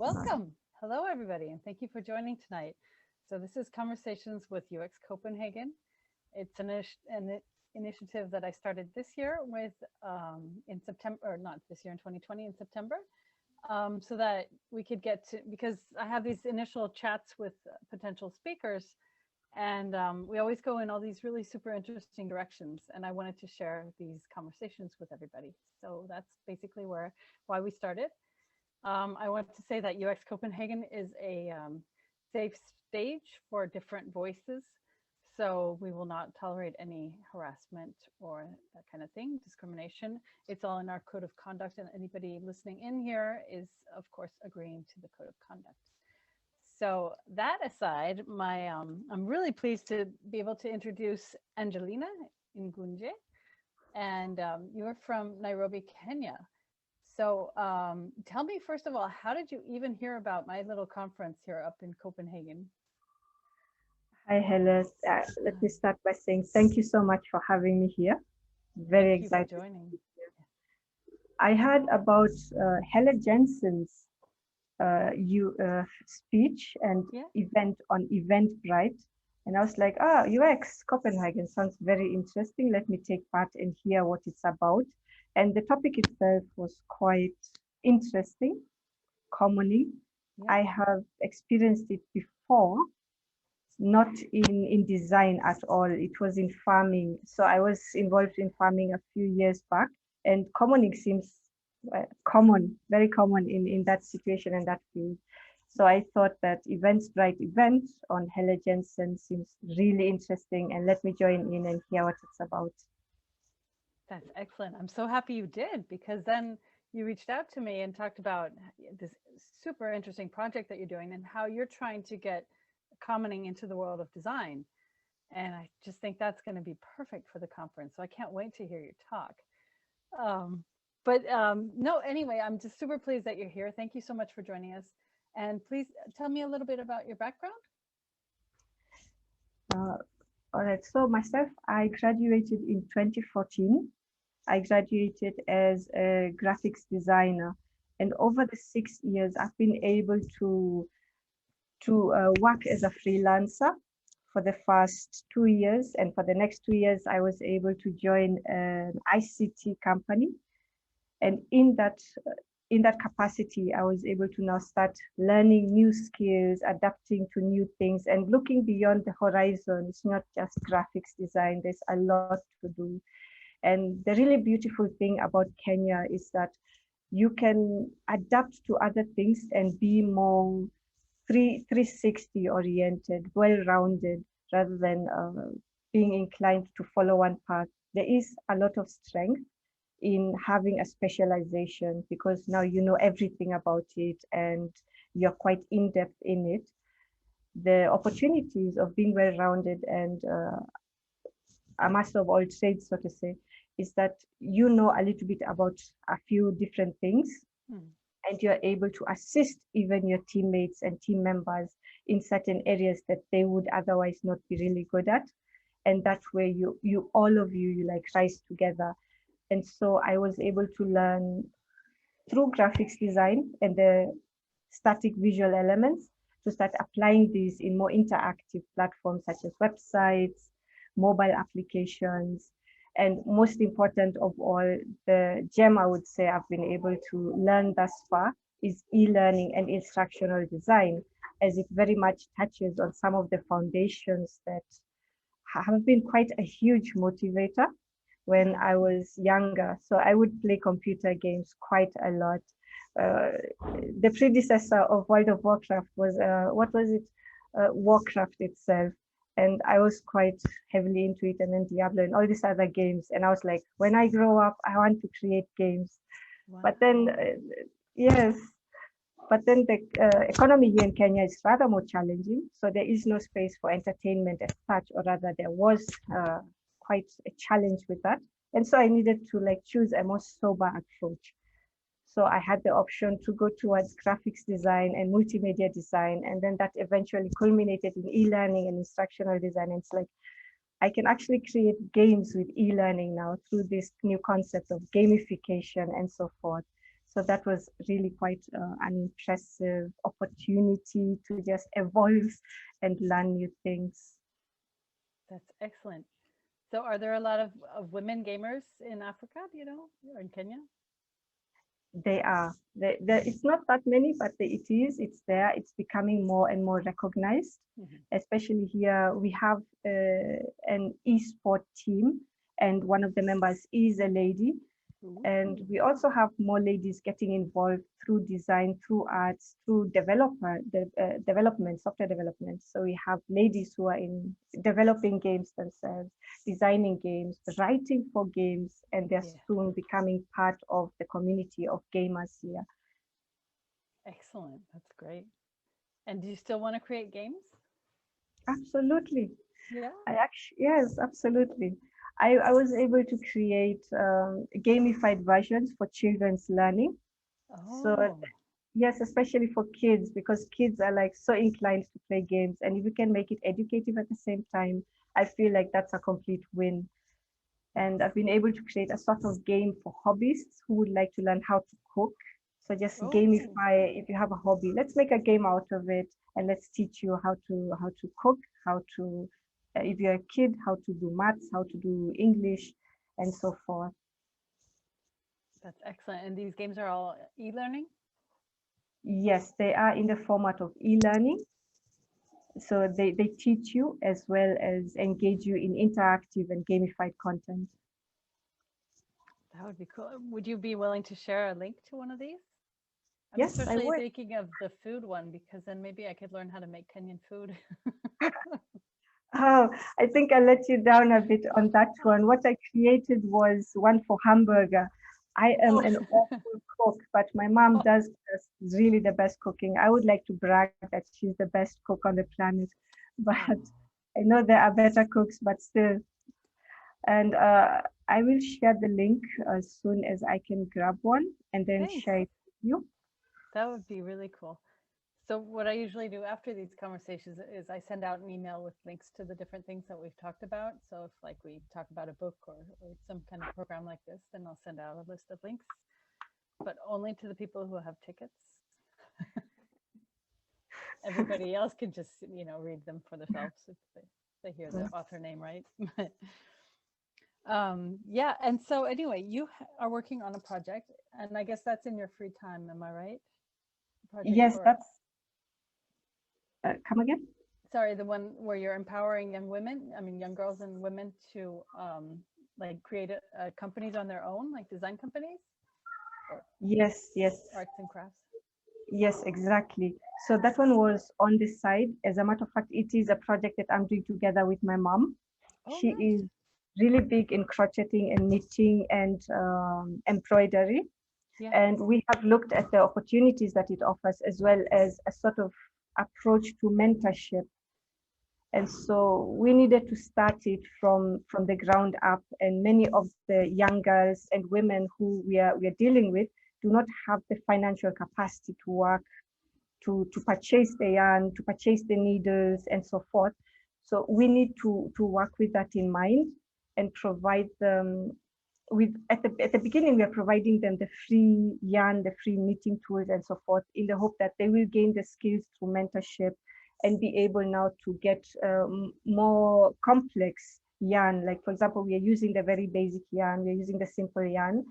Welcome. Hello, everybody, and thank you for joining tonight. So this is Conversations with UX Copenhagen. It's an initiative that I started this year with in September, or not this year, in 2020 in September, so that we could get to, because I have these initial chats with potential speakers, and we always go in all these really super interesting directions, and I wanted to share these conversations with everybody. So that's basically why we started. I want to say that UX Copenhagen is a safe stage for different voices. So we will not tolerate any harassment or that kind of thing, discrimination. It's all in our code of conduct, and anybody listening in here is, of course, agreeing to the code of conduct. So that aside, I'm really pleased to be able to introduce Angelina Ngunje, and you're from Nairobi, Kenya. So tell me, first of all, how did you even hear about my little conference here up in Copenhagen? Hi, Helen. Let me start by saying thank you so much for having me here. Very Thank excited. you for joining. I heard about Helen Jensen's speech and event on Eventbrite. And I was like, UX Copenhagen sounds very interesting. Let me take part and hear what it's about. And the topic itself was quite interesting, commoning. Yeah. I have experienced it before, not in design at all. It was in farming. So I was involved in farming a few years back, and commoning seems common, very common in that situation and that field. So I thought that Eventbrite event on Helle Jensen seems really interesting, and let me join in and hear what it's about. That's excellent. I'm so happy you did, because then you reached out to me and talked about this super interesting project that you're doing and how you're trying to get commoning into the world of design. And I just think that's going to be perfect for the conference. So I can't wait to hear your talk. No, anyway, I'm just super pleased that you're here. Thank you so much for joining us. And please tell me a little bit about your background. All right. So myself, I graduated in 2014. I graduated as a graphics designer. And over the 6 years, I've been able to work as a freelancer for the first 2 years. And for the next 2 years, I was able to join an ICT company. And in that capacity, I was able to now start learning new skills, adapting to new things, and looking beyond the horizon. It's not just graphics design, there's a lot to do. And the really beautiful thing about Kenya is that you can adapt to other things and be more 360 oriented, well-rounded, rather than being inclined to follow one path. There is a lot of strength in having a specialization, because now you know everything about it and you're quite in-depth in it. The opportunities of being well-rounded and a master of all trades, so to say, is that you know a little bit about a few different things, and you're able to assist even your teammates and team members in certain areas that they would otherwise not be really good at. And that way you all of you like rise together. And so I was able to learn through graphics design and the static visual elements to start applying these in more interactive platforms such as websites, mobile applications, and most important of all, the gem I would say I've been able to learn thus far is e-learning and instructional design, as it very much touches on some of the foundations that have been quite a huge motivator when I was younger. So I would play computer games quite a lot. The predecessor of World of Warcraft was, what was it? Warcraft itself. And I was quite heavily into it, and then Diablo and all these other games. And I was like, when I grow up, I want to create games. Wow. But then, yes, but then the economy here in Kenya is rather more challenging. So there is no space for entertainment as such, or rather there was quite a challenge with that. And so I needed to like choose a more sober approach. So I had the option to go towards graphics design and multimedia design. And then that eventually culminated in e-learning and instructional design. And it's like, I can actually create games with e-learning now through this new concept of gamification and so forth. So that was really quite an impressive opportunity to just evolve and learn new things. That's excellent. So are there a lot of women gamers in Africa, do you know, or in Kenya? They are. It's not that many, but it is. It's there. It's becoming more and more recognized. Especially here, we have an e-sport team, and one of the members is a lady. And we also have more ladies getting involved through design, through arts, through development, software development. So we have ladies who are in developing games themselves, designing games, writing for games, and they're soon becoming part of the community of gamers here. Excellent. That's great. And do you still want to create games? Absolutely. Yeah. Yes, absolutely. I was able to create gamified versions for children's learning. So yes, especially for kids, because kids are like so inclined to play games, and if you can make it educative at the same time, I feel like that's a complete win. And I've been able to create a sort of game for hobbyists who would like to learn how to cook. So just gamify. If you have a hobby, let's make a game out of it, and let's teach you how to cook, how to if you're a kid, how to do maths, how to do English, and so forth. That's excellent. And these games are all e-learning? Yes, they are in the format of e-learning. So they teach you as well as engage you in interactive and gamified content. That would be cool. Would you be willing to share a link to one of these? I'm Yes, I would. thinking of the food one, because then maybe I could learn how to make Kenyan food. Oh, I think I let you down a bit on that one. What I created was one for hamburger. I am an awful cook, but my mom does really the best cooking. I would like to brag that she's the best cook on the planet, but I know there are better cooks, but still. And I will share the link as soon as I can grab one and then share it with you. That would be really cool. So what I usually do after these conversations is I send out an email with links to the different things that we've talked about. So if like we talk about a book or some kind of program like this, then I'll send out a list of links, but only to the people who have tickets. Everybody else can just, read them for themselves if they hear the author name, right? Yeah. And so anyway, you are working on a project, and I guess that's in your free time. Am I right? Yes, that's come again? Sorry, the one where you're empowering young girls and women to like create companies on their own, like design companies? Yes. Arts and crafts. Yes, exactly. So that one was on the side. As a matter of fact, it is a project that I'm doing together with my mom. She is really big in crocheting and knitting and embroidery. Yeah. And we have looked at the opportunities that it offers, as well as a sort of approach to mentorship. And so we needed to start it from the ground up. And many of the young girls and women who we are dealing with do not have the financial capacity to work, to purchase the yarn, to purchase the needles, and so forth. So we need to work with that in mind and provide them with, at the beginning, we are providing them the free yarn, the free knitting tools, and so forth, in the hope that they will gain the skills through mentorship and be able now to get more complex yarn. Like, for example, we are using the very basic yarn, we're using the simple yarn,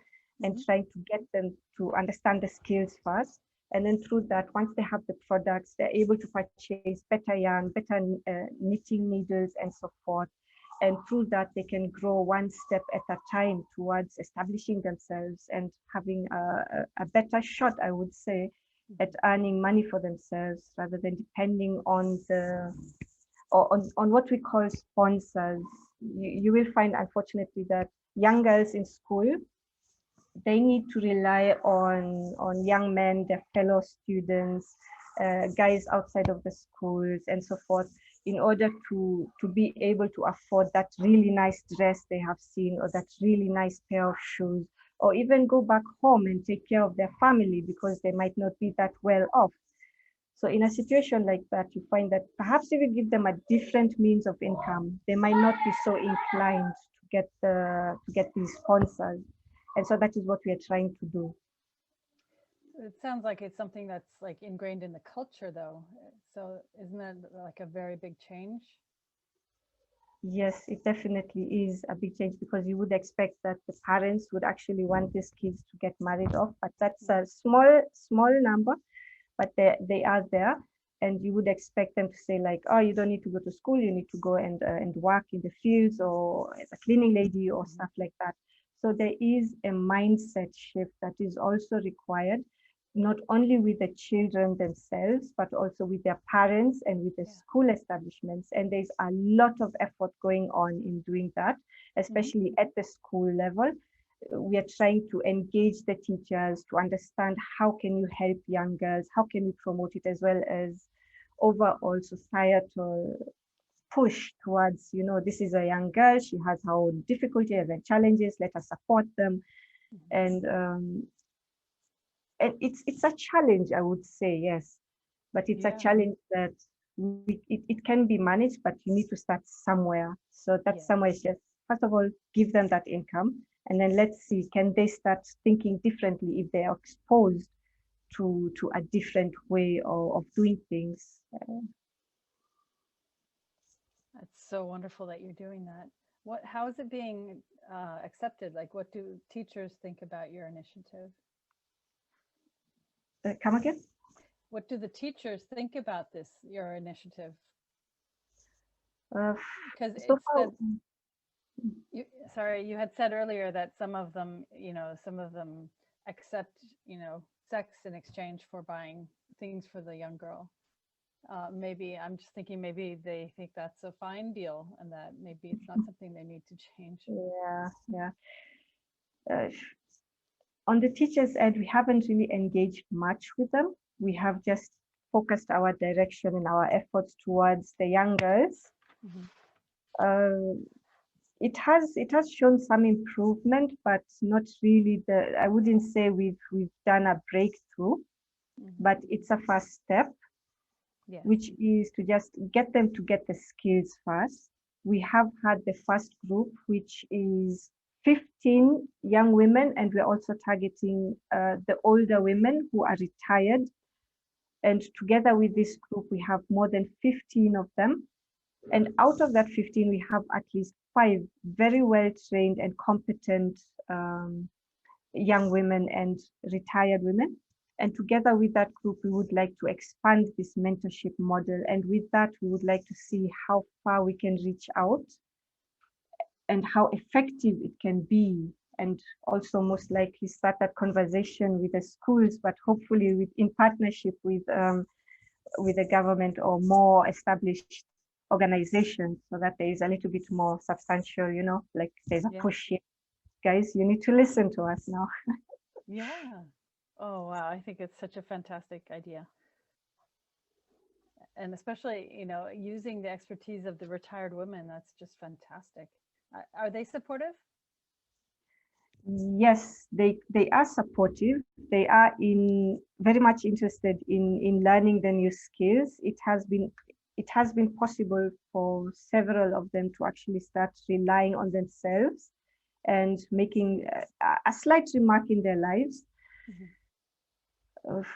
and trying to get them to understand the skills first. And then through that, once they have the products, they're able to purchase better yarn, better knitting needles, and so forth. And through that, they can grow one step at a time towards establishing themselves and having a better shot, I would say, at earning money for themselves, rather than depending on on what we call sponsors. You will find, unfortunately, that young girls in school, they need to rely on young men, their fellow students, guys outside of the schools, and so forth, in order to be able to afford that really nice dress they have seen, or that really nice pair of shoes, or even go back home and take care of their family, because they might not be that well off. So in a situation like that, you find that perhaps if you give them a different means of income, they might not be so inclined to get these sponsors. And so that is what we are trying to do. It sounds like it's something that's like ingrained in the culture though. So isn't that like a very big change? Yes, it definitely is a big change because you would expect that the parents would actually want these kids to get married off, but that's a small number, but they are there. And you would expect them to say like, oh, you don't need to go to school, you need to go and work in the fields or as a cleaning lady or stuff like that. So there is a mindset shift that is also required, not only with the children themselves, but also with their parents and with the school establishments. And there's a lot of effort going on in doing that, especially at the school level. We are trying to engage the teachers to understand how can you help young girls, how can we promote it, as well as overall societal push towards, this is a young girl, she has her own difficulties and challenges, let us support them. And it's a challenge, I would say, yes, but it's a challenge that it can be managed, but you need to start somewhere. So that somewhere is just, first of all, give them that income, and then let's see, can they start thinking differently if they are exposed to a different way of doing things. That's so wonderful that you're doing that. How is it being accepted? Like, what do teachers think about your initiative? Come again? What do the teachers think about this, your initiative? Because sorry, you had said earlier that some of them accept, sex in exchange for buying things for the young girl. Maybe I'm just thinking maybe they think that's a fine deal and that maybe it's not something they need to change. Yeah. On the teachers' end, we haven't really engaged much with them. We have just focused our direction and our efforts towards the young girls. It has shown some improvement, but not really I wouldn't say we've done a breakthrough, but it's a first step, which is to just get them to get the skills first. We have had the first group, which is 15 young women, and we're also targeting the older women who are retired. And together with this group, we have more than 15 of them. And out of that 15, we have at least 5 very well trained and competent young women and retired women. And together with that group, we would like to expand this mentorship model. And with that, we would like to see how far we can reach out and how effective it can be. And also most likely start that conversation with the schools, but hopefully in partnership with the government or more established organizations, so that there is a little bit more substantial, like there's a push here. Guys, you need to listen to us now. Yeah. Oh, wow. I think it's such a fantastic idea. And especially, using the expertise of the retired women, that's just fantastic. Are they supportive? Yes, they are supportive. They are very much interested in learning the new skills. It has been possible for several of them to actually start relying on themselves and making a slight remark in their lives.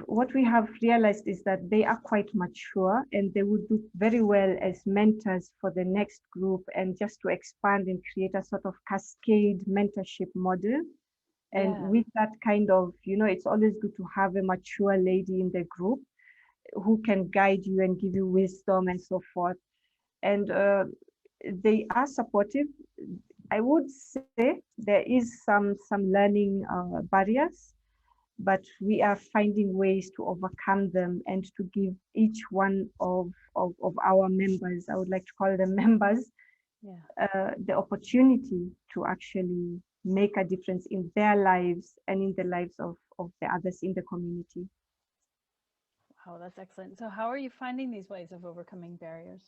What we have realized is that they are quite mature and they would do very well as mentors for the next group, and just to expand and create a sort of cascade mentorship model. And with that kind of, it's always good to have a mature lady in the group who can guide you and give you wisdom and so forth. And they are supportive. I would say there is some learning barriers, but we are finding ways to overcome them and to give each one of our members, I would like to call them members, the opportunity to actually make a difference in their lives and in the lives of the others in the community. Wow, that's excellent. So how are you finding these ways of overcoming barriers?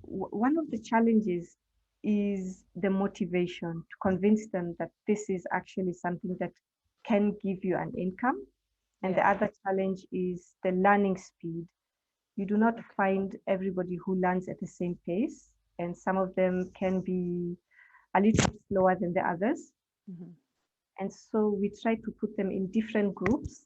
One of the challenges is the motivation to convince them that this is actually something that can give you an income. And the other challenge is the learning speed. You do not find everybody who learns at the same pace, and some of them can be a little slower than the others. And so we try to put them in different groups,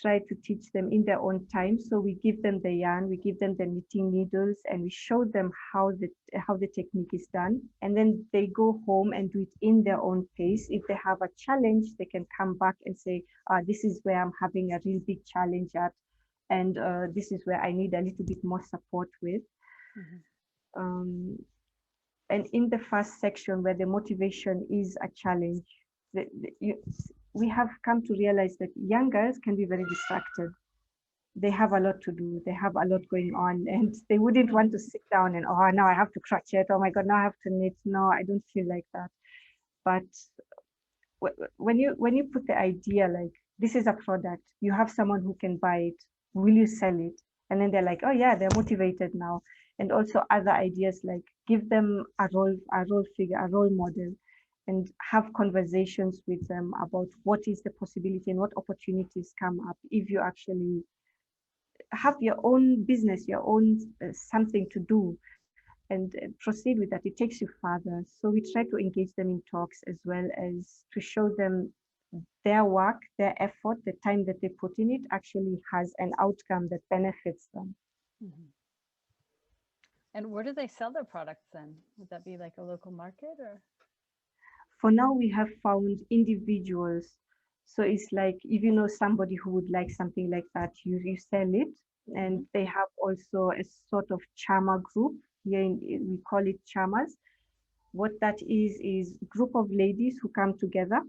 try to teach them in their own time. So we give them the yarn, we give them the knitting needles, and we show them how the technique is done. And then they go home and do it in their own pace. If they have a challenge, they can come back and say, this is where I'm having a real big challenge at, and this is where I need a little bit more support with. And in the first section where the motivation is a challenge, we have come to realize that young girls can be very distracted. They have a lot to do. They have a lot going on, and they wouldn't want to sit down and, oh, now I have to crochet. Oh my God, now I have to knit. No, I don't feel like that. But when you put the idea like, this is a product, you have someone who can buy it, will you sell it? And then they're like, oh yeah, they're motivated now. And also other ideas like give them a role figure, a role model, and have conversations with them about what is the possibility and what opportunities come up if you actually have your own business, your own something to do, and proceed with that. It takes you further. So we try to engage them in talks as well as to show them their work, their effort, the time that they put in it actually has an outcome that benefits them. And where do they sell their products then? Would that be like a local market or? For now, we have found individuals. So it's like, if you know somebody who would like something like that, you sell it. And they have also a sort of charmer group. Here we call it charmers. What that is group of ladies who come together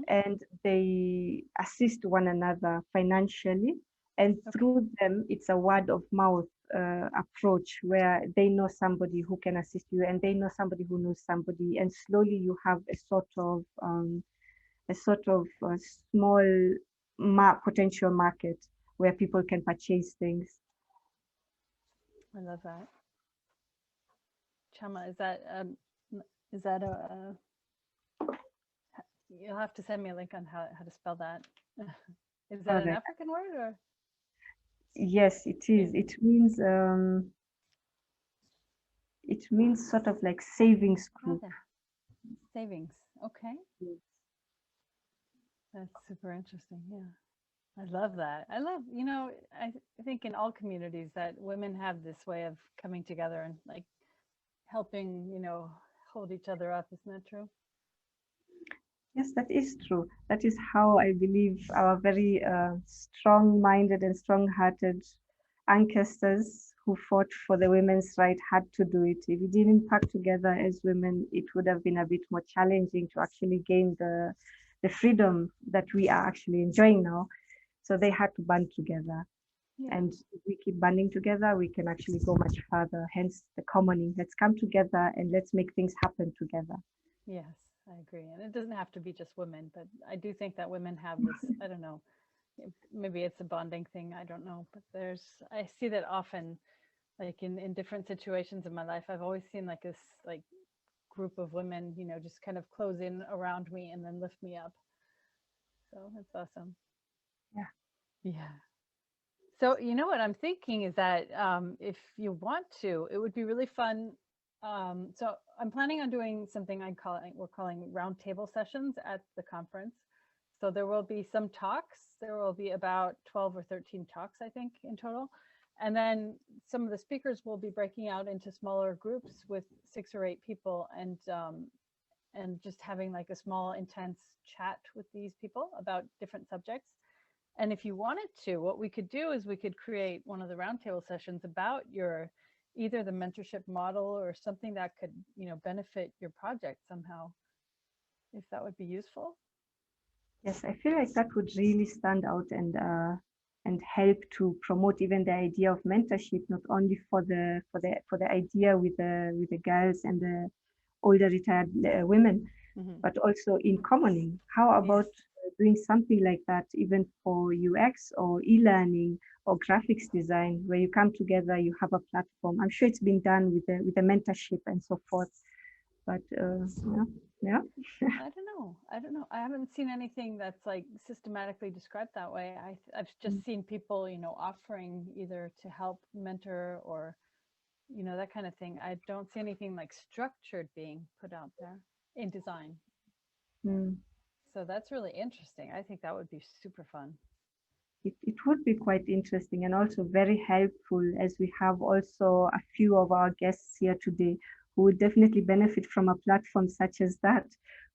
and they assist one another financially. And through them, it's a word of mouth approach where they know somebody who can assist you and they know somebody who knows somebody. And slowly you have a sort of small potential market where people can purchase things. I love that. Chama, is that a you'll have to send me a link on how to spell that. Is that an African word or? Yes, it is. It means sort of like savings group. Okay. Savings. Okay. Yes. That's super interesting. Yeah. I love that. I love, I think in all communities that women have this way of coming together and like helping, hold each other up. Isn't that true? Yes, that is true. That is how I believe our very strong-minded and strong-hearted ancestors who fought for the women's right had to do it. If we didn't pack together as women, it would have been a bit more challenging to actually gain the freedom that we are actually enjoying now. So they had to band together. Yeah. And if we keep banding together, we can actually go much further. Hence the commoning. Let's come together and let's make things happen together. Yes, I agree. And it doesn't have to be just women, but I do think that women have this, I don't know, maybe it's a bonding thing. I don't know, but I see that often, like in different situations in my life, I've always seen like this like group of women, just kind of close in around me and then lift me up. So that's awesome. Yeah. Yeah. So, what I'm thinking is that if you want to, it would be really fun. So I'm planning on doing something we're calling roundtable sessions at the conference. So there will be some talks. There will be about 12 or 13 talks, I think, in total. And then some of the speakers will be breaking out into smaller groups with 6 or 8 people and just having like a small, intense chat with these people about different subjects. And if you wanted to, what we could do is we could create one of the roundtable sessions about either the mentorship model or something that could, benefit your project somehow, if that would be useful. Yes, I feel like that would really stand out and help to promote even the idea of mentorship, not only for the idea with the girls and the older retired women, but also in commoning. How about doing something like that even for UX or e-learning or graphics design, where you come together, you have a platform? I'm sure it's been done with the mentorship and so forth, but yeah. I don't know. I haven't seen anything that's like systematically described that way. I've just seen people, offering either to help mentor or, that kind of thing. I don't see anything like structured being put out there in design. Mm. So that's really interesting. I think that would be super fun. It would be quite interesting and also very helpful, as we have also a few of our guests here today who would definitely benefit from a platform such as that,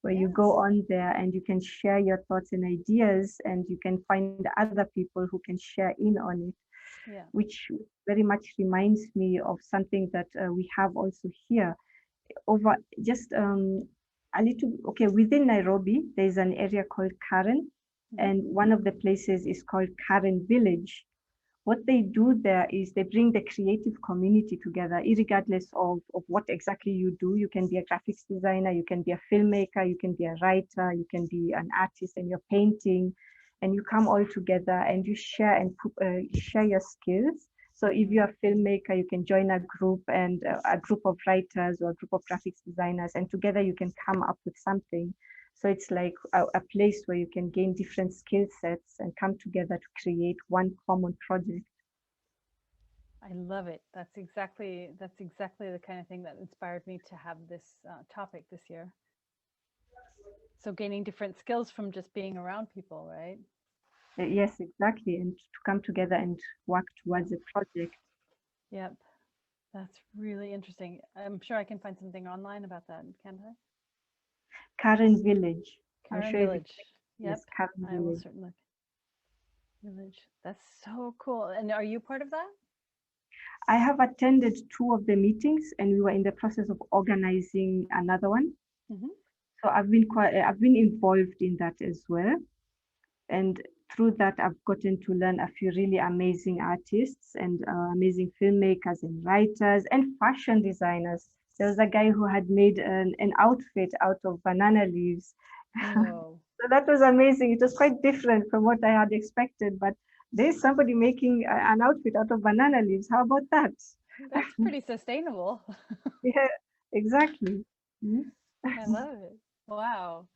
where you go Yes. on there and you can share your thoughts and ideas, and you can find other people who can share in on it, Yeah. which very much reminds me of something that we have also here over just a little, okay, within Nairobi, there's an area called Karen, Mhm. and one of the places is called Karen Village. What they do there is they bring the creative community together, regardless of what exactly you do. You can be a graphics designer, you can be a filmmaker, you can be a writer, you can be an artist, and you're painting, and you come all together and you share and share your skills. So if you're a filmmaker, you can join a group, and a group of writers or a group of graphics designers, and together you can come up with something. So it's like a place where you can gain different skill sets and come together to create one common project. I love it. That's exactly the kind of thing that inspired me to have this topic this year. So gaining different skills from just being around people, right? Yes, exactly. And to come together and work Yeah. towards a project. Yep. That's really interesting. I'm sure I can find something online about that, can't I? Karen Village. I'm Karen sure if you Village. yes, Yep. Karen I will Village. certainly. Village. That's so cool. And are you part of that? I have attended two of the meetings, and we were in the process of organizing another one. Hmm. So I've been involved in that as well. And through that, I've gotten to learn a few really amazing artists and amazing filmmakers and writers and fashion designers. There was a guy who had made an outfit out of banana leaves. No. So that was amazing. It was quite different from what I had expected, but there's somebody making an outfit out of banana leaves. How about that? That's pretty sustainable. Yeah, exactly. Mm. I love it. Wow.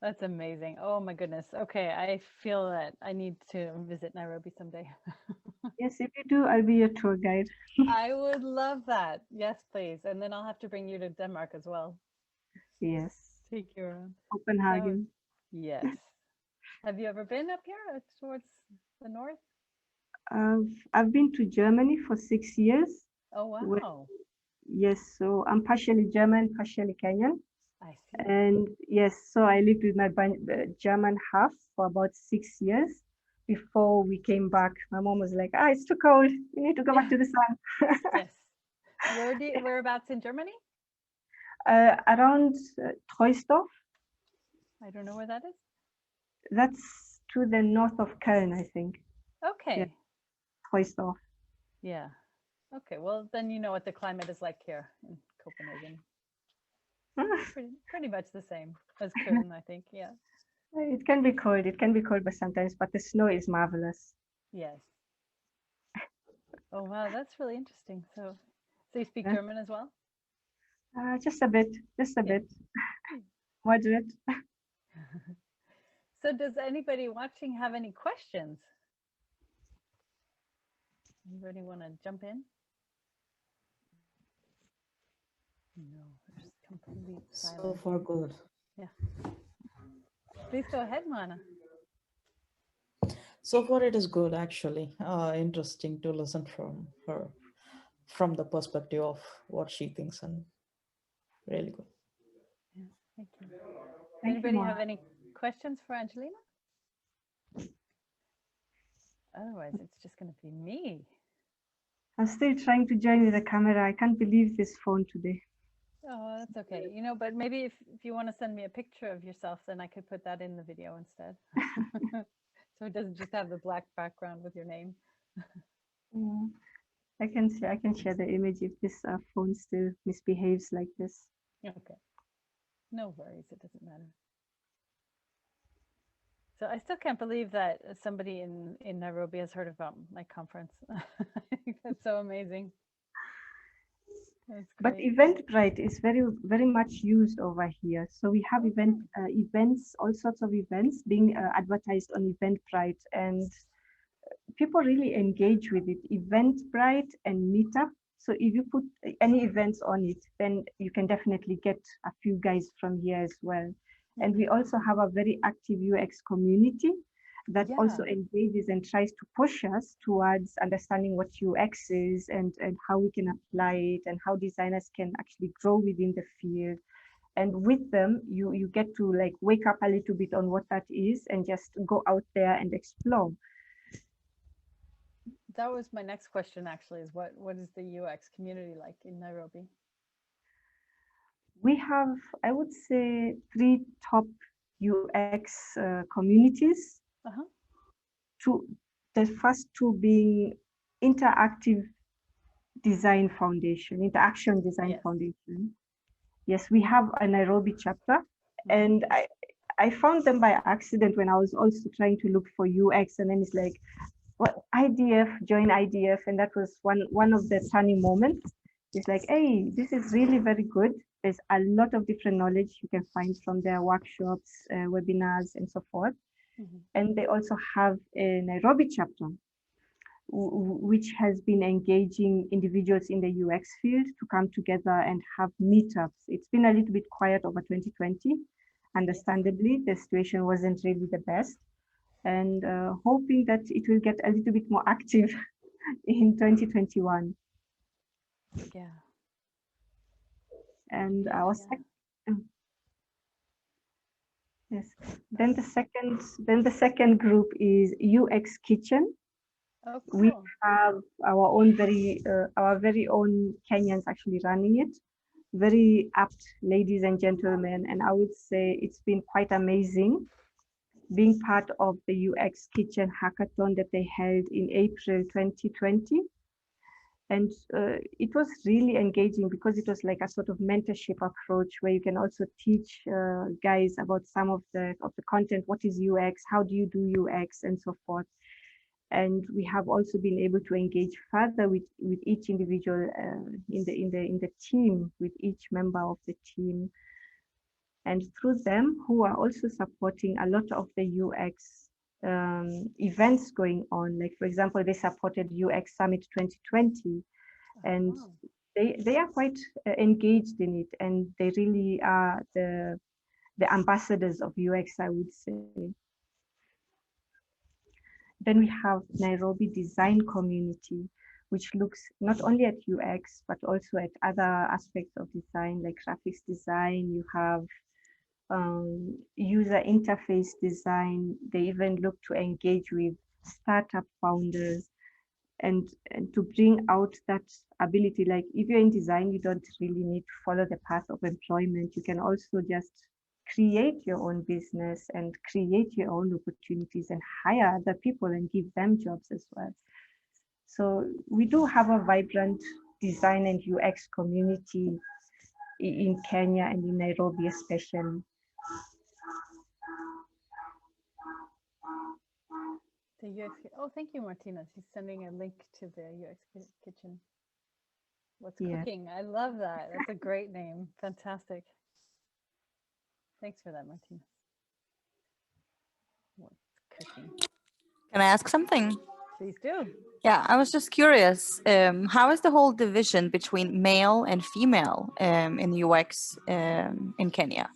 That's amazing. Oh my goodness. Okay, I feel that I need to visit Nairobi someday. Yes, if you do, I'll be your tour guide. I would love that. Yes, please. And then I'll have to bring you to Denmark as well. Yes, Take you around. So, Copenhagen. yes. Have you ever been up here towards the north? I've been to Germany for 6 years. Oh, Where, wow. yes, so I'm partially German, partially Kenyan. I see. And yes, so I lived with my German half for about 6 years before we came back. My mom was like, "Ah, it's too cold. We need to go back Yeah. to the sun." Yes. Whereabouts in Germany? Around Troisdorf. I don't know where that is. That's to the north of Köln, I think. Yeah, Okay. Troisdorf. Yeah. Okay. Well, then you know what the climate is like here in Copenhagen. Pretty much the same as Köln, I think. Yeah. It can be cold. It can be cold, but sometimes. But the snow is marvelous. Yes. Oh, wow. That's really interesting. So you speak Yeah. German as well? Just a bit. Just a Yeah. bit. Moderate. So does anybody watching have any questions? Anybody want to jump in? No, there's complete So silence. far, good. Yeah. Please go ahead, Mana. So far, it is good actually. Interesting to listen from her, from the perspective of what she thinks, and really good. Yeah, thank you. Thank you, Anybody Mom. have any questions for Angelina? Otherwise, it's just going to be me. I'm still trying to join with the camera. I can't believe this phone today. Oh, that's okay. But maybe if you want to send me a picture of yourself, then I could put that in the video instead. So it doesn't just have the black background with your name. Yeah. I can share the image if this phone still misbehaves like this. Okay. No worries. It doesn't matter. So I still can't believe that somebody in Nairobi has heard about my conference. I think that's so amazing. That's But great. Eventbrite is very much used over here. So we have Okay. events, all sorts of events being advertised on Eventbrite, and people really engage with it. Eventbrite and Meetup. So if you put any events on it, then you can definitely get a few guys from here as well. And we also have a very active UX community that also engages and tries to push us towards understanding what UX is and how we can apply it and how designers can actually grow within the field. And with them, you get to like wake up a little bit on what that is and just go out there and explore. That was my next question, actually, is what is the UX community like in Nairobi? We have, I would say, 3 top UX communities. The first 2 being Interaction Design Foundation. Yes, we have a Nairobi chapter, and I found them by accident when I was also trying to look for UX, and then it's like, well, IDF, join IDF, and that was one of the turning moments. It's like, hey, this is really very good. There's a lot of different knowledge you can find from their workshops, webinars, and so forth. And they also have a Nairobi chapter, which has been engaging individuals in the UX field to come together and have meetups. It's been a little bit quiet over 2020. Understandably, the situation wasn't really the best. And hoping that it will get a little bit more active in 2021. Yeah. And our yes. Then the second group is UX Kitchen. Oh, cool. We have our very own Kenyans actually running it. Very apt ladies and gentlemen, and I would say it's been quite amazing being part of the UX Kitchen hackathon that they held in April 2020. And it was really engaging because it was like a sort of mentorship approach where you can also teach guys about some of the content. What is UX? How do you do UX? And so forth. And we have also been able to engage further with each individual in the team, with each member of the team. And through them, who are also supporting a lot of the UX events going on. Like, for example, they supported UX Summit 2020, and they are quite engaged in it, and they really are the ambassadors of UX, I would say. Then we have Nairobi Design Community, which looks not only at UX, but also at other aspects of design, like graphics design. You have user interface design. They even look to engage with startup founders and to bring out that ability. Like, if you're in design, you don't really need to follow the path of employment. You can also just create your own business and create your own opportunities and hire other people and give them jobs as well. So we do have a vibrant design and UX community in Kenya and in Nairobi especially. The UX, oh, thank you, Martina. She's sending a link to the UX Kitchen. What's cooking? I love that. That's a great name. Fantastic. Thanks for that, Martina. What's cooking? Can I ask something? Please do. Yeah, I was just curious. How is the whole division between male and female in UX in Kenya?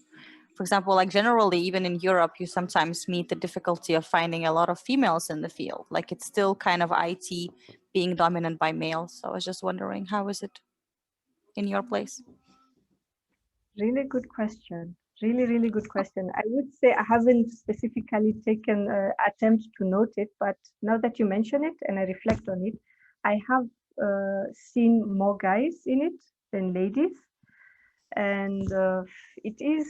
For example, like generally, even in Europe, you sometimes meet the difficulty of finding a lot of females in the field. Like, it's still kind of IT being dominant by males. So I was just wondering, how is it in your place? Really good question. Really good question. I would say I haven't specifically taken an attempt to note it, but now that you mention it and I reflect on it, I have seen more guys in it than ladies. And it is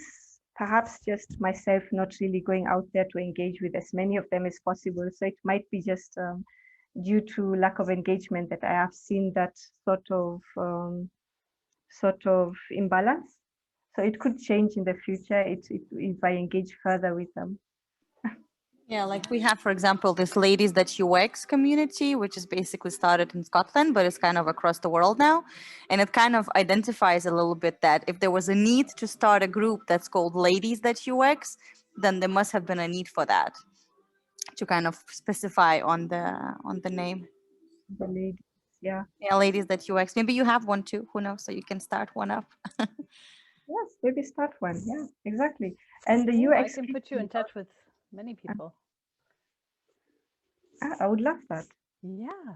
perhaps just myself not really going out there to engage with as many of them as possible. So it might be just due to lack of engagement that I have seen that sort of imbalance. So it could change in the future if I engage further with them. Yeah, like we have, for example, this Ladies That UX community, which is basically started in Scotland, but it's kind of across the world now. And it kind of identifies a little bit that if there was a need to start a group that's called Ladies That UX, then there must have been a need for that to kind of specify on the name. The lady. Yeah. Yeah, ladies that UX. Maybe you have one too. Who knows? So you can start one up. Yes, maybe start one. Yeah, exactly. And the Ooh, I UX can put you in touch with many people. I would love that. Yeah.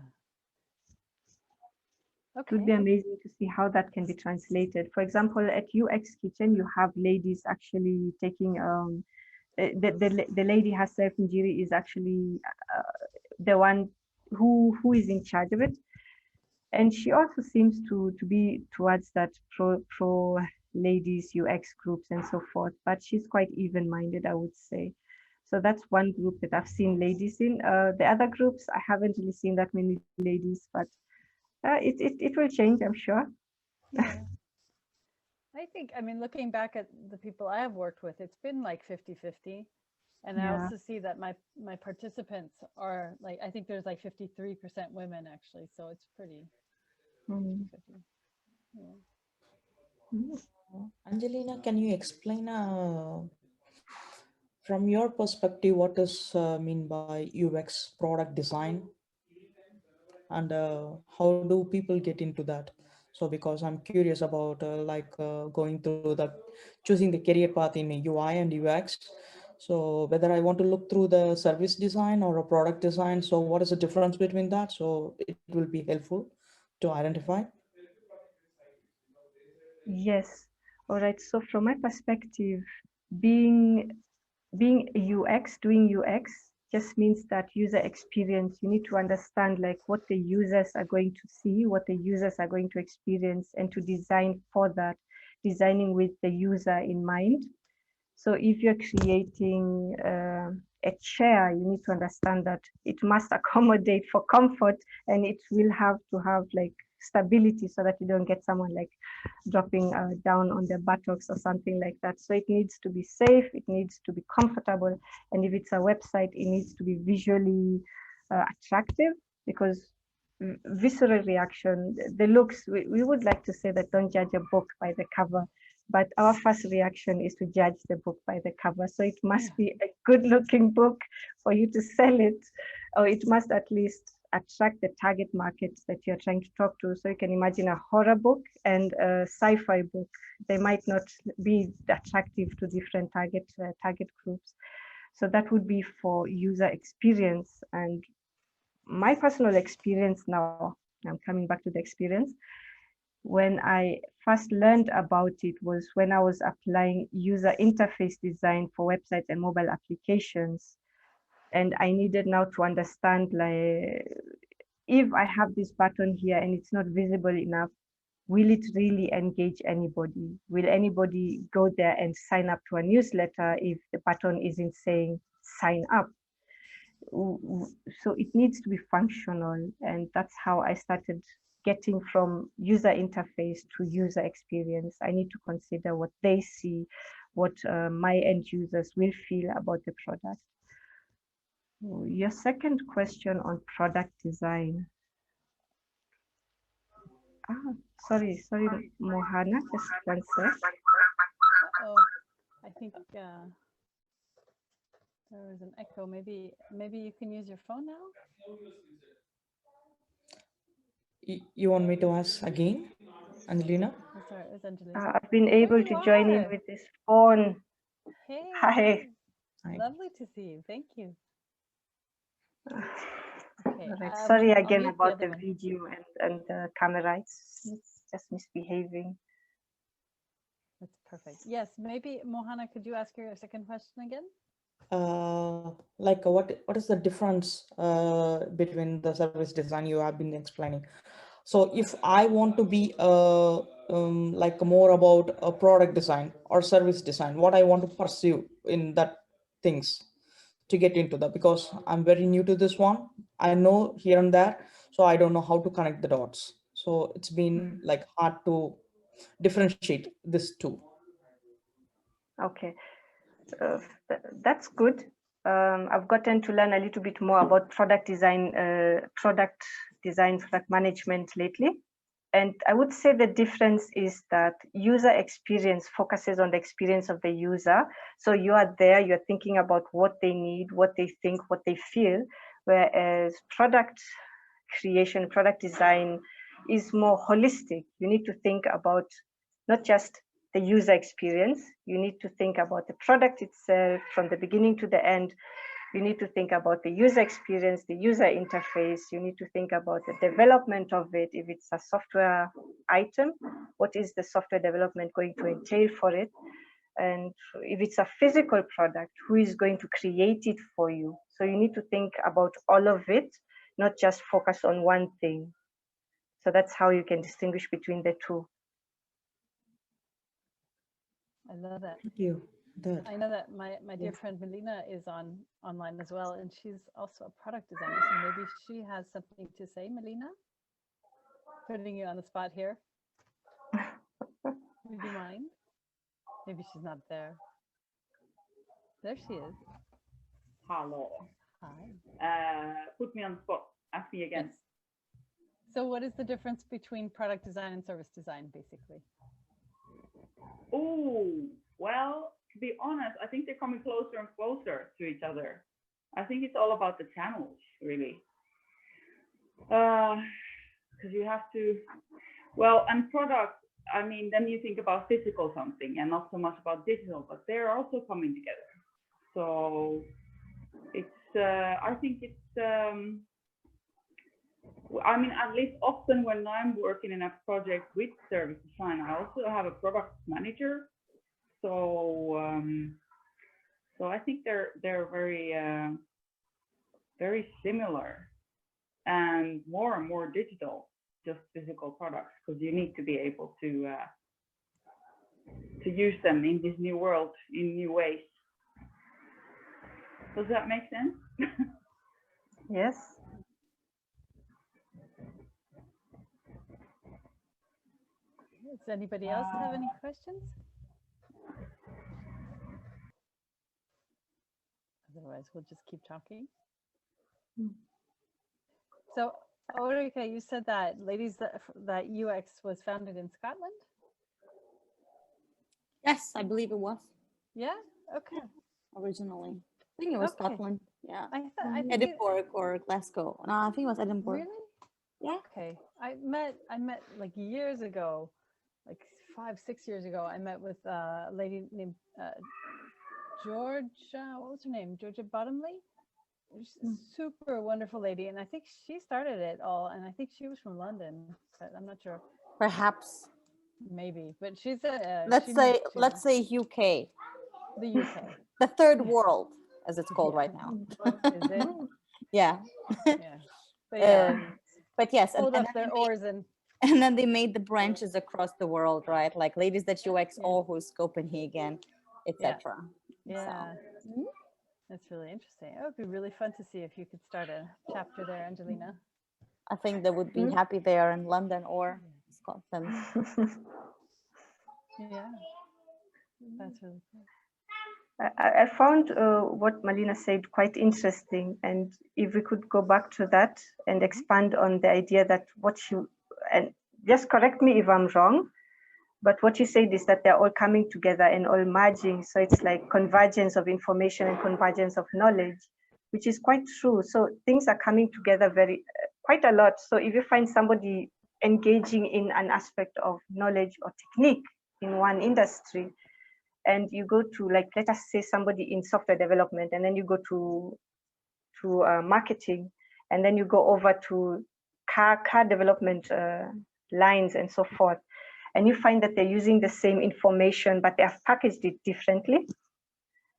It would be Okay. amazing to see how that can be translated. For example, at UX Kitchen, you have ladies actually taking the lady herself, Njiri, is actually the one who is in charge of it, and she also seems to be towards that pro ladies UX groups and so forth. But she's quite even-minded, I would say. So that's one group that I've seen ladies in. The other groups, I haven't really seen that many ladies, but it will change, I'm sure. Yeah. I think, I mean, looking back at the people I have worked with, it's been like 50-50. And I Yeah. also see that my participants are like, I think there's like 53% women actually. So it's pretty Mm. 50. Yeah. Mm. Angelina, can you explain from your perspective what is mean by UX product design, and how do people get into that? So because I'm curious about going through the choosing the career path in UI and UX. So whether I want to look through the service design or a product design, so what is the difference between that? So it will be helpful to identify. Yes. All right. So from my perspective, being doing UX just means that user experience. You need to understand like what the users are going to see, what the users are going to experience, and to design for that, designing with the user in mind. So if you're creating a chair, you need to understand that it must accommodate for comfort, and it will have to have like stability so that you don't get someone like dropping down on their buttocks or something like that. So it needs to be safe, it needs to be comfortable, and if it's a website, it needs to be visually attractive, because visceral reaction, the looks, we would like to say that don't judge a book by the cover, but our first reaction is to judge the book by the cover. So it must be a good looking book for you to sell it, or it must at least attract the target market that you're trying to talk to. So you can imagine a horror book and a sci-fi book. They might not be attractive to different target groups. So that would be for user experience. And my personal experience now, I'm coming back to the experience. When I first learned about it was when I was applying user interface design for websites and mobile applications. And I needed now to understand, like, if I have this button here and it's not visible enough, will it really engage anybody? Will anybody go there and sign up to a newsletter if the button isn't saying sign up? So it needs to be functional, and that's how I started getting from user interface to user experience. I need to consider what they see, what my end users will feel about the product. Your second question on product design. Sorry, Mohana, just one sec. Oh, I think there was an echo. Maybe you can use your phone now. You want me to ask again, Angelina? Oh, sorry, it was Angelina. I've been able to join in with this phone. Hey. Hi. Hi. Lovely to see you. Thank you. Okay. Right. Sorry again about the one. video and the camera. It's just misbehaving. That's perfect. Yes, maybe Mohana, could you ask your second question again? What is the difference between the service design you have been explaining? So if I want to be more about a product design or service design, what I want to pursue in that things to get into that, because I'm very new to this one. I know here and there, so I don't know how to connect the dots. So it's been like hard to differentiate this two. Okay, that's good. I've gotten to learn a little bit more about product design, product management lately. And I would say the difference is that user experience focuses on the experience of the user. So you are there, you're thinking about what they need, what they think, what they feel, whereas product creation, product design is more holistic. You need to think about not just the user experience, you need to think about the product itself from the beginning to the end. You need to think about the user experience, the user interface. You need to think about the development of it. If it's a software item, what is the software development going to entail for it? And if it's a physical product, who is going to create it for you? So you need to think about all of it, not just focus on one thing. So that's how you can distinguish between the two. I love that. Thank you. I know that my dear friend Melina is online as well, and she's also a product designer. So maybe she has something to say, Melina? Putting you on the spot here. Would you mind? Maybe she's not there. There she is. Hello. Hi. Put me on the spot. Ask me again. Yes. So what is the difference between product design and service design, basically? Oh, well, to be honest, I think they're coming closer and closer to each other. I think it's all about the channels, really. Because you have to, well, and product, I mean, then you think about physical something and not so much about digital, but they're also coming together. So it's, I think it's, I mean, at least often when I'm working in a project with service design, I also have a product manager. So, so I think they're very, very similar and more digital, just physical products, because you need to be able to use them in this new world in new ways. Does that make sense? Yes. Does anybody else have any questions? Otherwise, we'll just keep talking. So, Ulrika, you said that that UX was founded in Scotland? Yes, I believe it was Yeah. Okay. originally. I think it was Okay. Scotland. Yeah. I think Edinburgh or Glasgow. No, I think it was Edinburgh. Really? Yeah. Okay. I met like years ago, like 5-6 years ago. I met with a lady named Georgia. What was her name? Georgia Bottomley. Super wonderful lady, and I think she started it all. And I think she was from London, but I'm not sure. Perhaps. Maybe, but she's a. Let's say UK. The UK. The third world, as it's called right now. Is it? Yeah. Yeah. But yeah. But yes, Hold and up their oars and. and then they made the branches across the world, right? Like Ladies That UX, Aarhus, Copenhagen, etc. Yeah. So. That's really interesting. It would be really fun to see if you could start a chapter there, Angelina. I think they would be happy there in London or Scotland. Yeah. That's really cool. I found what Malina said quite interesting, and if we could go back to that and expand on the idea that and just correct me if I'm wrong, but what you said is that they're all coming together and all merging, so it's like convergence of information and convergence of knowledge, which is quite true. So things are coming together quite a lot. So if you find somebody engaging in an aspect of knowledge or technique in one industry, and you go to, like, let us say somebody in software development, and then you go to marketing, and then you go over to car development lines and so forth, and you find that they're using the same information, but they have packaged it differently,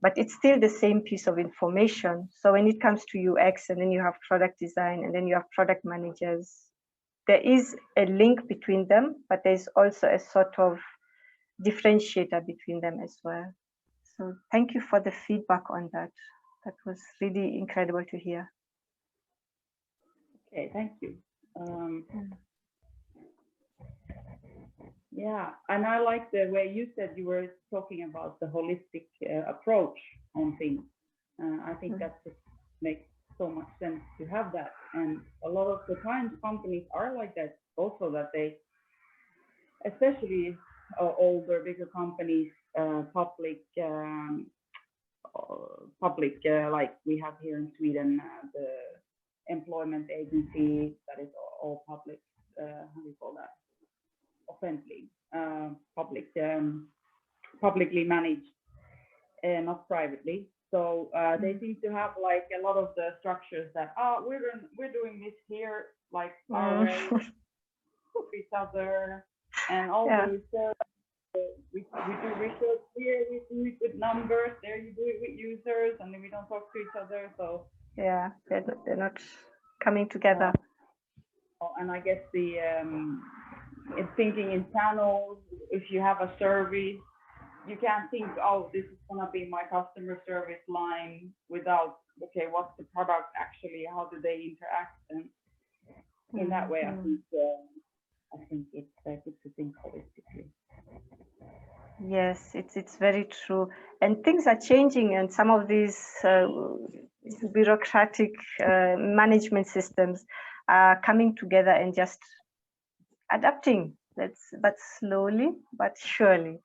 but it's still the same piece of information. So when it comes to UX, and then you have product design, and then you have product managers, there is a link between them, but there's also a sort of differentiator between them as well. So thank you for the feedback on that. That was really incredible to hear. Okay, thank you. Yeah, and I like the way you said you were talking about the holistic approach on things. I think that just makes so much sense to have that. And a lot of the times companies are like that also, that they, especially older, bigger companies, public, like we have here in Sweden, the employment agencies, that is all public, how do you call that? Offensively, publicly managed, not privately. So they seem to have like a lot of the structures that, we're doing this here, like our way, each other, and all the research. We do research here, we do it with numbers, there you do it with users, and then we don't talk to each other. So yeah, they're not coming together. And I guess the in thinking in channels, if you have a service, you can't think, oh, this is gonna be my customer service line without, okay, what's the product actually? How do they interact? And in that way, I think it's good to think holistically. Yes, it's very true, and things are changing, and some of these bureaucratic management systems are coming together and just adapting. But slowly but surely,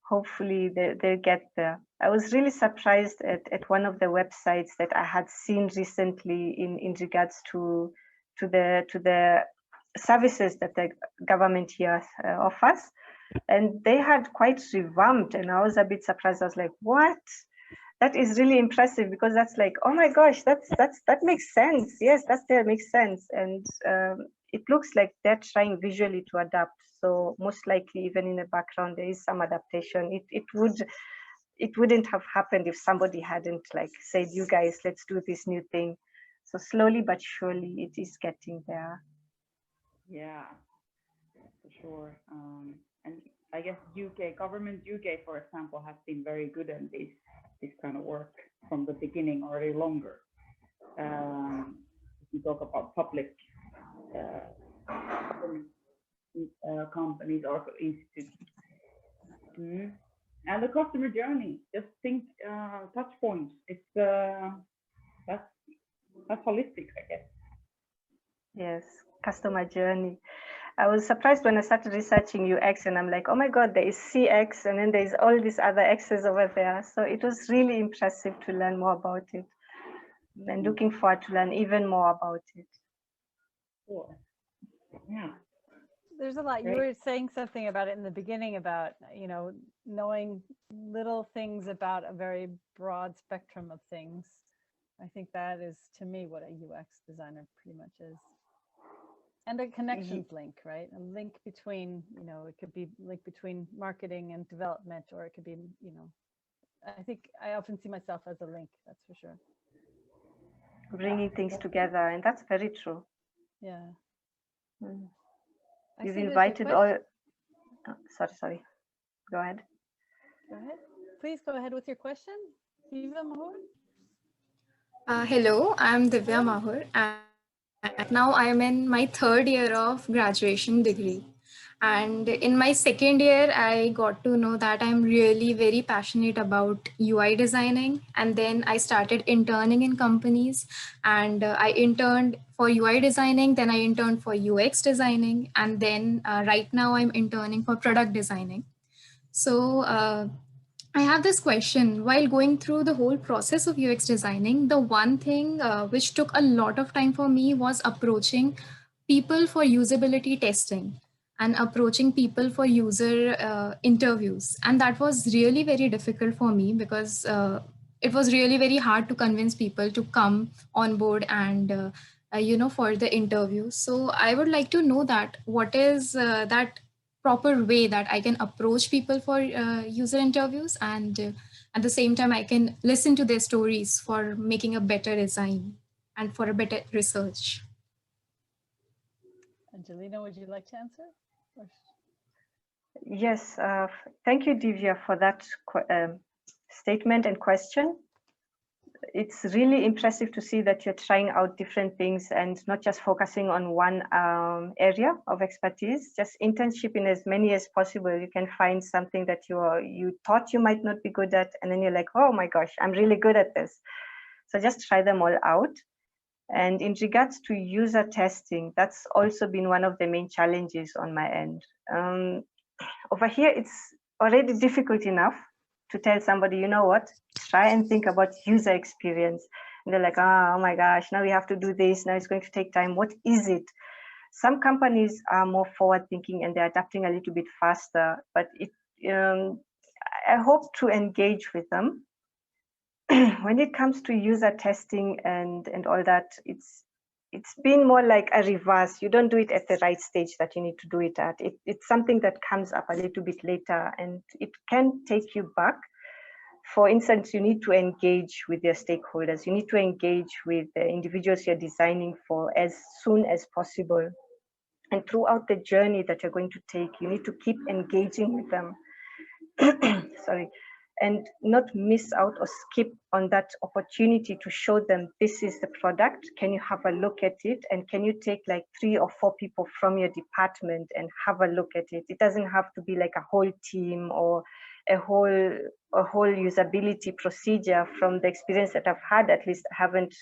hopefully they get there. I was really surprised at one of the websites that I had seen recently in regards to the services that the government here offers. And they had quite revamped, and I was a bit surprised. I was like, what? That is really impressive, because that's like, oh my gosh, that makes sense. Yes, that makes sense. And it looks like they're trying visually to adapt. So most likely, even in the background, there is some adaptation. It wouldn't have happened if somebody hadn't like said, you guys, let's do this new thing. So slowly but surely, it is getting there. Yeah, for sure. And I guess government UK, for example, has been very good at this kind of work from the beginning, already longer. If you talk about public companies or institutes. And the customer journey, just think touch points. It's that's holistic, I guess. Yes, customer journey. I was surprised when I started researching UX, and I'm like, oh my God, there is CX, and then there's all these other X's over there. So it was really impressive to learn more about it, and looking forward to learn even more about it. Sure. Yeah. There's a lot. You were saying something about it in the beginning about, knowing little things about a very broad spectrum of things. I think that is, to me, what a UX designer pretty much is. And a connections link, right? A link between, it could be link between marketing and development, or it could be, I think I often see myself as a link, that's for sure. Bringing things together, and that's very true. Yeah. You've invited all. Oh, sorry. Go ahead. Go ahead. Please go ahead with your question. Divya Mahur. Hello, I'm Divya Mahur, and now I'm in my third year of graduation degree. And in my second year, I got to know that I'm really very passionate about UI designing. And then I started interning in companies, and I interned for UI designing, then I interned for UX designing, and then right now I'm interning for product designing. So I have this question. While going through the whole process of UX designing, the one thing which took a lot of time for me was approaching people for usability testing and approaching people for user interviews. And that was really very difficult for me, because it was really very hard to convince people to come on board and, for the interview. So I would like to know that what is that proper way that I can approach people for user interviews, and at the same time I can listen to their stories for making a better design and for a better research. Angelina, would you like to answer? Yes, thank you, Divya, for that statement and question. It's really impressive to see that you're trying out different things and not just focusing on one area of expertise. Just internship in as many as possible. You can find something that you thought you might not be good at, and then you're like, oh my gosh, I'm really good at this. So just try them all out. And in regards to user testing, that's also been one of the main challenges on my end. Over here, it's already difficult enough to tell somebody, you know what, try and think about user experience. And they're like, oh my gosh, now we have to do this. Now it's going to take time. What is it? Some companies are more forward thinking and they're adapting a little bit faster, but I hope to engage with them. When it comes to user testing and all that, it's been more like a reverse. You don't do it at the right stage that you need to do it at. It's something that comes up a little bit later, and it can take you back. For instance, you need to engage with your stakeholders. You need to engage with the individuals you're designing for as soon as possible. And throughout the journey that you're going to take, you need to keep engaging with them. Sorry. And not miss out or skip on that opportunity to show them this is the product. Can you have a look at it? And can you take like 3 or 4 people from your department and have a look at it? It doesn't have to be like a whole team or a whole usability procedure. From the experience that I've had, at least I haven't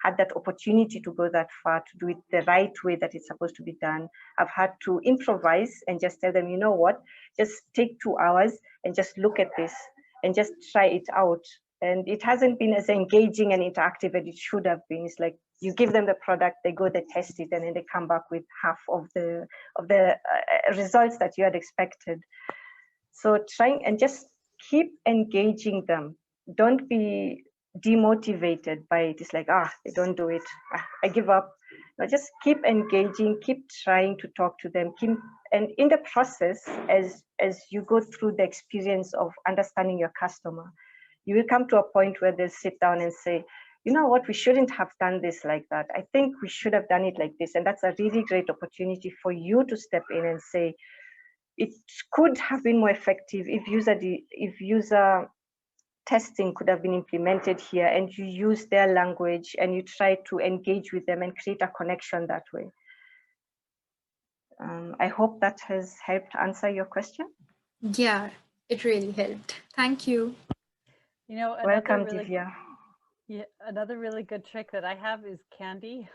had that opportunity to go that far, to do it the right way that it's supposed to be done. I've had to improvise and just tell them, you know what, just take 2 hours and just look at this and just try it out. And it hasn't been as engaging and interactive as it should have been. It's like you give them the product, they go, they test it, and then they come back with half of the results that you had expected. So trying and just keep engaging them. Don't be demotivated by it. It's like, they don't do it, I give up. No, just keep engaging, keep trying to talk to them, and in the process, as you go through the experience of understanding your customer, you will come to a point where they'll sit down and say, you know what, we shouldn't have done this like that. I think we should have done it like this. And that's a really great opportunity for you to step in and say, it could have been more effective if user testing could have been implemented here, and you use their language and you try to engage with them and create a connection that way. I hope that has helped answer your question. Yeah, it really helped. Thank you. You know, welcome, Divya. Yeah, another really good trick that I have is candy.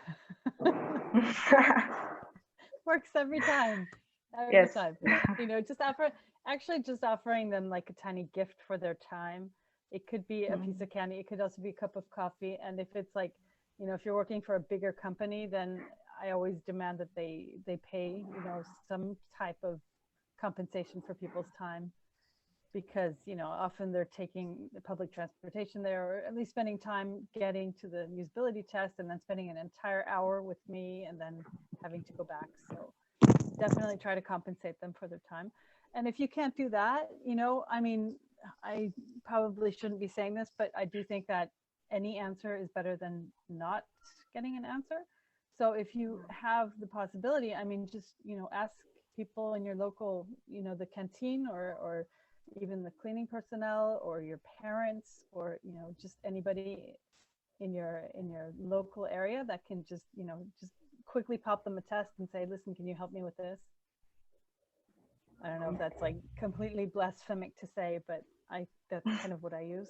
Works every time. Every time. You know, just offering them like a tiny gift for their time. It could be a piece of candy. It could also be a cup of coffee. And if it's like, you know, if you're working for a bigger company, then I always demand that they pay, you know, some type of compensation for people's time, because, you know, often they're taking the public transportation there, or at least spending time getting to the usability test and then spending an entire hour with me and then having to go back. So definitely try to compensate them for their time. And if you can't do that, you know, I mean, I probably shouldn't be saying this, but I do think that any answer is better than not getting an answer. So if you have the possibility, I mean, just, you know, ask people in your local, you know, the canteen or even the cleaning personnel or your parents, or, you know, just anybody in your local area that can just, you know, just quickly pop them a test and say, listen, can you help me with this? I don't know if that's like completely blasphemic to say, but that's kind of what I use.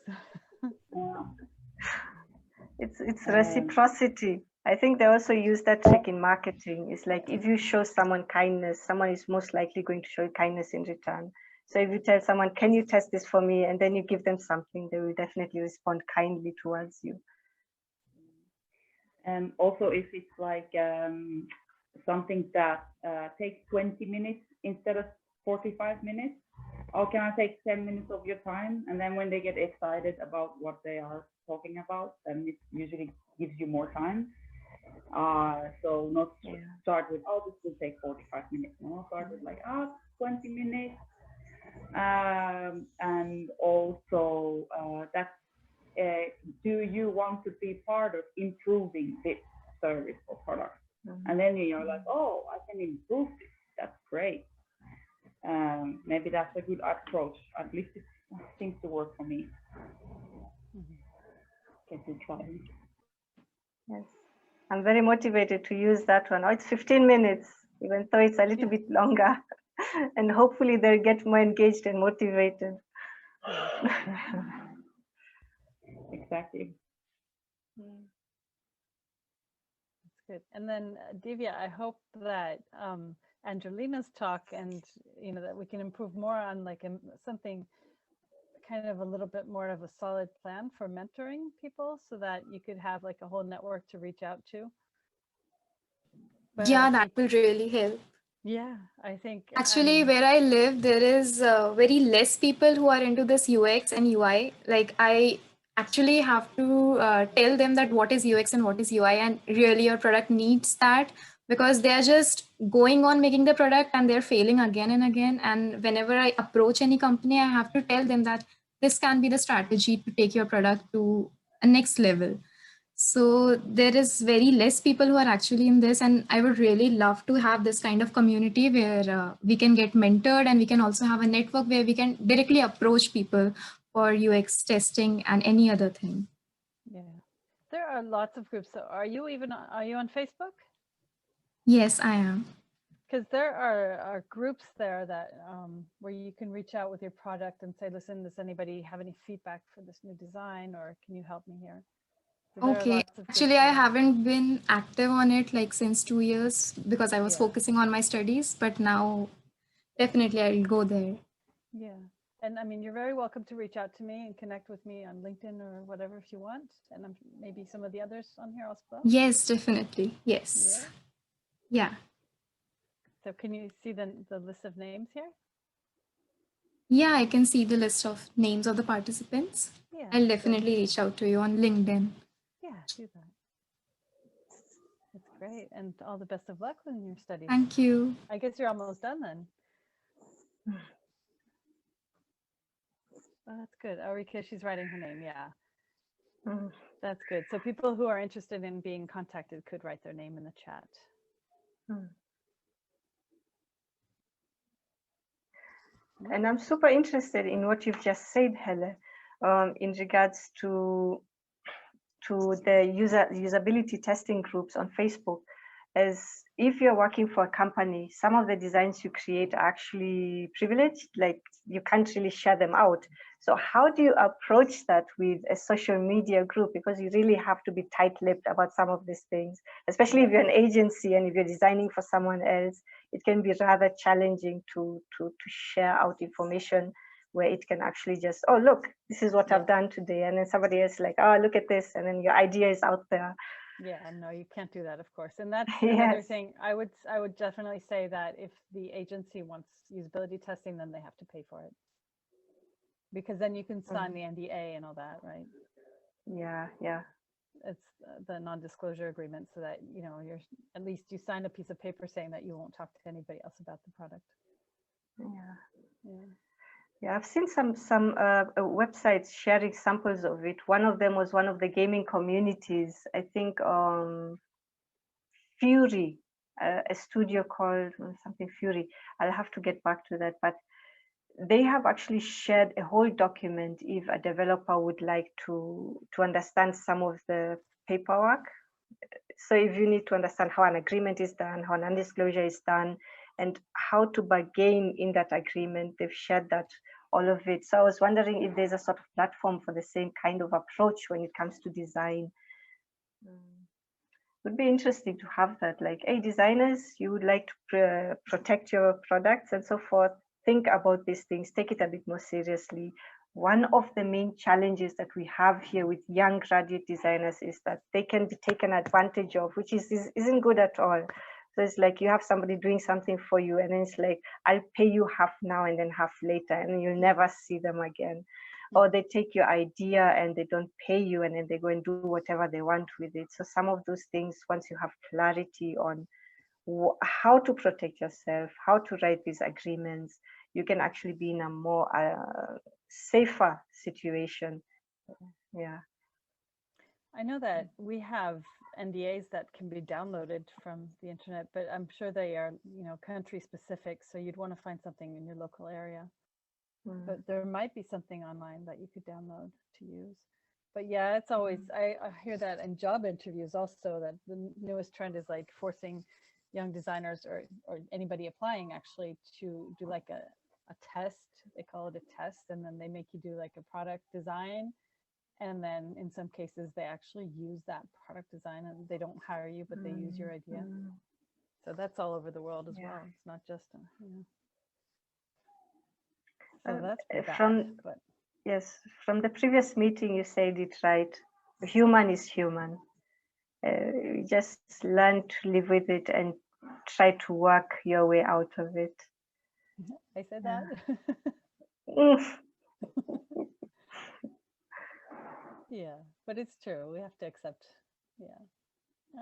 It's reciprocity. I think they also use that trick in marketing. It's like, if you show someone kindness, someone is most likely going to show you kindness in return. So if you tell someone, can you test this for me? And then you give them something, they will definitely respond kindly towards you. And also if it's like something that takes 20 minutes instead of 45 minutes, or can I take 10 minutes of your time? And then when they get excited about what they are talking about, then it usually gives you more time. So not start with, oh, this will take 45 minutes. No, start with like, 20 minutes. And also do you want to be part of improving this service or product? And then you're like, oh, I can improve this. That's great. Maybe that's a good approach. At least it seems to work for me. Can you try? Yes, I'm very motivated to use that one. Oh, it's 15 minutes, even though it's a little bit longer. And hopefully they'll get more engaged and motivated. Exactly. That's good. And then Divya, I hope that Angelina's talk, and, you know, that we can improve more on like something kind of a little bit more of a solid plan for mentoring people so that you could have like a whole network to reach out to? But Yeah, I that think, will really help. yeah, I think, Actually, where I live, there is very less people who are into this UX and UI. Like I actually have to tell them that what is UX and what is UI, and really your product needs that, because they are just going on making the product and they're failing again and again. And whenever I approach any company, I have to tell them that this can be the strategy to take your product to a next level. So there is very less people who are actually in this, and I would really love to have this kind of community where we can get mentored, and we can also have a network where we can directly approach people for UX testing and any other thing. yeah, there are lots of groups. So are you on Facebook? Yes, I am. Because there are groups there that where you can reach out with your product and say, listen, does anybody have any feedback for this new design, or can you help me here? So there are Okay. lots of Actually, groups I for that. haven't been active on it like since 2 years because I was Yeah. focusing on my studies, but now definitely I'll go there. Yeah. And I mean, you're very welcome to reach out to me and connect with me on LinkedIn or whatever if you want. And maybe some of the others on here as well. Yes, definitely. Yes. Yeah. Yeah. So can you see the list of names here? Yeah, I can see the list of names of the participants. Yeah. I'll so- definitely reach out to you on LinkedIn. yeah, do that. That's great. And all the best of luck in your studies. Thank you. I guess you're almost done then. Oh, that's good. Arika, she's writing her name. Yeah. That's good. So people who are interested in being contacted could write their name in the chat. And I'm super interested in what you've just said, Helle, in regards to the usability testing groups on Facebook. As if you're working for a company, some of the designs you create are actually privileged, like you can't really share them out. So how do you approach that with a social media group? Because you really have to be tight-lipped about some of these things, especially if you're an agency and if you're designing for someone else. It can be rather challenging to share out information where it can actually just, oh, look, this is what I've done today. And then somebody else like, oh, look at this. And then your idea is out there. Yeah, no, you can't do that, of course. And that's Yes. another thing. I would definitely say that if the agency wants usability testing, then they have to pay for it. Because then you can sign the NDA and all that, right? Yeah, yeah. It's the non-disclosure agreement, so that, you know, you're at least you signed a piece of paper saying that you won't talk to anybody else about the product. Yeah. Yeah. Yeah, I've seen some websites sharing samples of it. One of them was one of the gaming communities. I think Fury, a studio called something Fury. I'll have to get back to that, but they have actually shared a whole document if a developer would like to understand some of the paperwork. So if you need to understand how an agreement is done, how non-disclosure is done, and how to bargain in that agreement, they've shared that, all of it. So I was wondering if there's a sort of platform for the same kind of approach when it comes to design. Would be interesting to have that, like, hey, designers, you would like to protect your products and so forth. Think about these things, take it a bit more seriously. One of the main challenges that we have here with young graduate designers is that they can be taken advantage of, which isn't good at all. So it's like you have somebody doing something for you, and then it's like, I'll pay you half now and then half later, and you'll never see them again. Or they take your idea and they don't pay you, and then they go and do whatever they want with it. So some of those things, once you have clarity on how to protect yourself, how to write these agreements, you can actually be in a more safer situation. Yeah. I know that we have NDAs that can be downloaded from the internet, but I'm sure they are, you know, country specific. So you'd want to find something in your local area. But there might be something online that you could download to use. But yeah, it's always, I hear that in job interviews also, that the newest trend is like forcing young designers or anybody applying actually to do like a test. They call it a test, and then they make you do like a product design. And then in some cases, they actually use that product design, and they don't hire you, but they use your idea. So that's all over the world as well. It's not just, you know. So that's bad, but Yes, from the previous meeting, you said it right. Human is human. You just learn to live with it and try to work your way out of it. I said that. Mm. Yeah, but it's true. We have to accept. Yeah.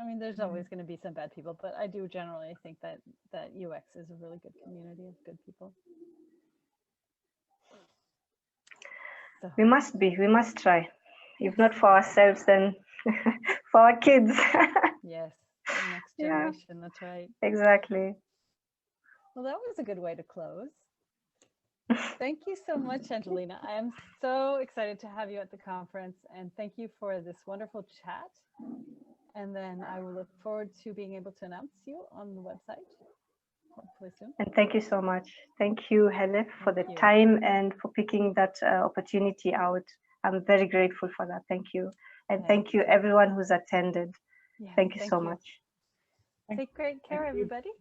I mean, there's always going to be some bad people, but I do generally think that UX is a really good community of good people. So, We must try. If not for ourselves, then for our kids. yes, the next Yeah. generation. That's right. Exactly. Well, that was a good way to close. Thank you so much, Angelina. I am so excited to have you at the conference, and thank you for this wonderful chat. And then I will look forward to being able to announce you on the website hopefully soon. And thank you so much. Thank you, Hele, for the Thank you. time and for picking that opportunity out. I'm very grateful for that. Thank you. And thank you, everyone who's attended. Yeah, Thank you so much. Take great care, everybody.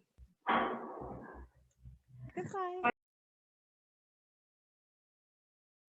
Goodbye.